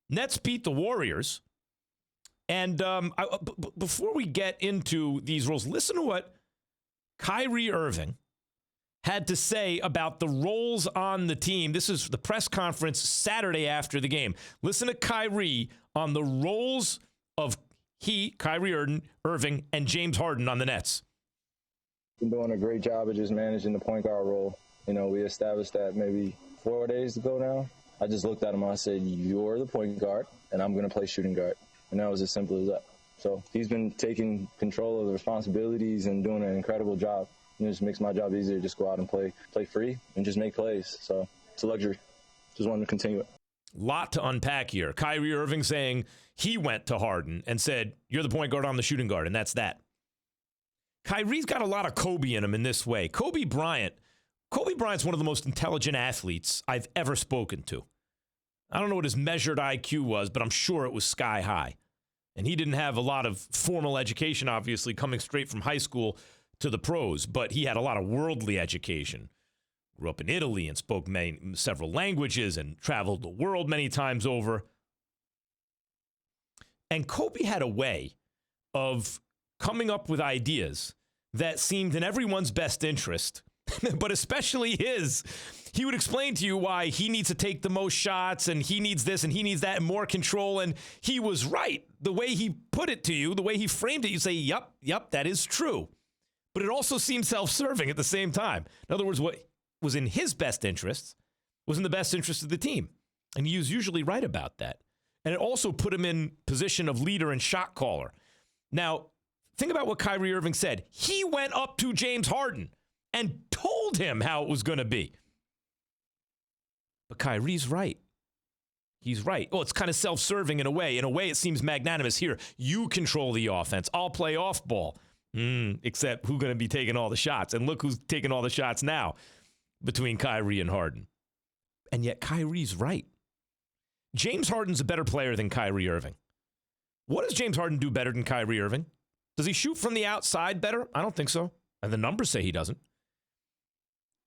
Nets beat the Warriors. And before we get into these roles, listen to what Kyrie Irving had to say about the roles on the team. This is the press conference Saturday after the game. Listen to Kyrie on the roles of Kyrie Irving, and James Harden on the Nets. Been doing a great job of just managing the point guard role. You know, we established that maybe 4 days ago now. I just looked at him and I said, you're the point guard, and I'm going to play shooting guard. And that was as simple as that. So he's been taking control of the responsibilities and doing an incredible job. It just makes my job easier. Just go out and play free and just make plays. So it's a luxury. Just wanted to continue it. Lot to unpack here. Kyrie Irving saying he went to Harden and said, you're the point guard, I'm the shooting guard, and that's that. Kyrie's got a lot of Kobe in him in this way. Kobe Bryant's one of the most intelligent athletes I've ever spoken to. I don't know what his measured IQ was, but I'm sure it was sky high. And he didn't have a lot of formal education, obviously, coming straight from high school to the pros, but he had a lot of worldly education. Grew up in Italy and spoke several languages and traveled the world many times over. And Kobe had a way of coming up with ideas that seemed in everyone's best interest, but especially his. He would explain to you why he needs to take the most shots and he needs this and he needs that and more control. And he was right. The way he put it to you, the way he framed it, you say, yep, that is true. But it also seemed self-serving at the same time. In other words, what was in his best interests was in the best interest of the team. And he was usually right about that. And it also put him in position of leader and shot caller. Now, think about what Kyrie Irving said. He went up to James Harden and told him how it was going to be. But Kyrie's right. He's right. Oh, it's kind of self-serving in a way. In a way, it seems magnanimous. Here, you control the offense. I'll play off ball. Except who's going to be taking all the shots? And look who's taking all the shots now between Kyrie and Harden. And yet Kyrie's right. James Harden's a better player than Kyrie Irving. What does James Harden do better than Kyrie Irving? Does he shoot from the outside better? I don't think so. And the numbers say he doesn't.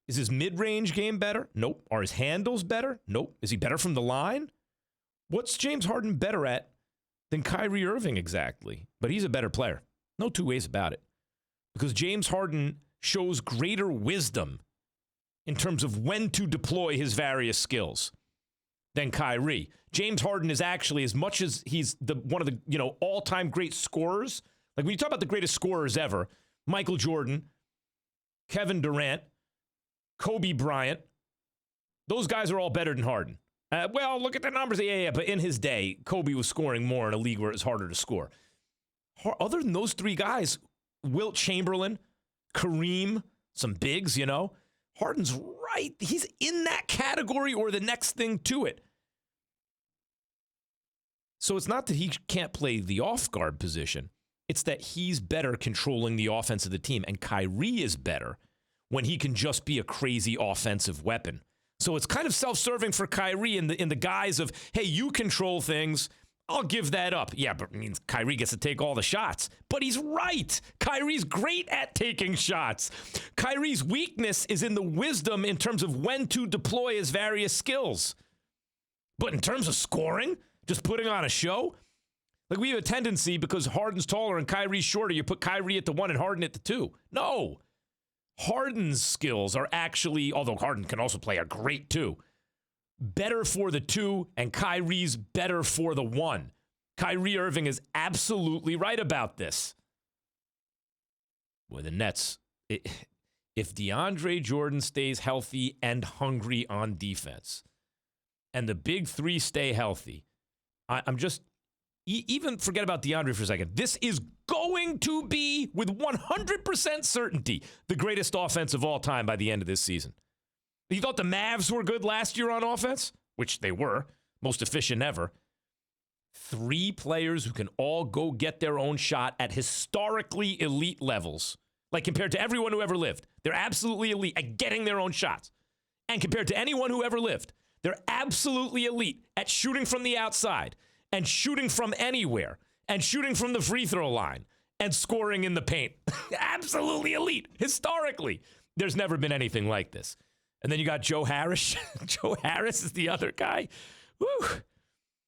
Is his mid-range game better? Nope. Are his handles better? Nope. Is he better from the line? What's James Harden better at than Kyrie Irving exactly? But he's a better player. No two ways about it. Because James Harden shows greater wisdom in terms of when to deploy his various skills than Kyrie. James Harden is actually, as much as he's one of the all-time great scorers, like when you talk about the greatest scorers ever, Michael Jordan, Kevin Durant, Kobe Bryant, those guys are all better than Harden. Well, look at the numbers. Yeah, but in his day, Kobe was scoring more in a league where it's harder to score. Other than those three guys, Wilt Chamberlain, Kareem, some bigs, Harden's right. He's in that category or the next thing to it. So it's not that he can't play the off-guard position. It's that he's better controlling the offense of the team. And Kyrie is better when he can just be a crazy offensive weapon. So it's kind of self-serving for Kyrie in the guise of, hey, you control things. I'll give that up. Yeah, but it means Kyrie gets to take all the shots. But he's right. Kyrie's great at taking shots. Kyrie's weakness is in the wisdom in terms of when to deploy his various skills. But in terms of scoring, just putting on a show, like we have a tendency because Harden's taller and Kyrie's shorter, you put Kyrie at the 1 and Harden at the 2. No. Harden's skills are actually, although Harden can also play a great 2, better for the 2, and Kyrie's better for the 1. Kyrie Irving is absolutely right about this. Boy, the Nets, if DeAndre Jordan stays healthy and hungry on defense, and the big 3 stay healthy, I'm just, even forget about DeAndre for a second. This is going to be, with 100% certainty, the greatest offense of all time by the end of this season. You thought the Mavs were good last year on offense? Which they were. Most efficient ever. 3 players who can all go get their own shot at historically elite levels. Like compared to everyone who ever lived. They're absolutely elite at getting their own shots. And compared to anyone who ever lived, they're absolutely elite at shooting from the outside and shooting from anywhere and shooting from the free throw line and scoring in the paint. Absolutely elite. Historically, there's never been anything like this. And then you got Joe Harris. Joe Harris is the other guy. Woo.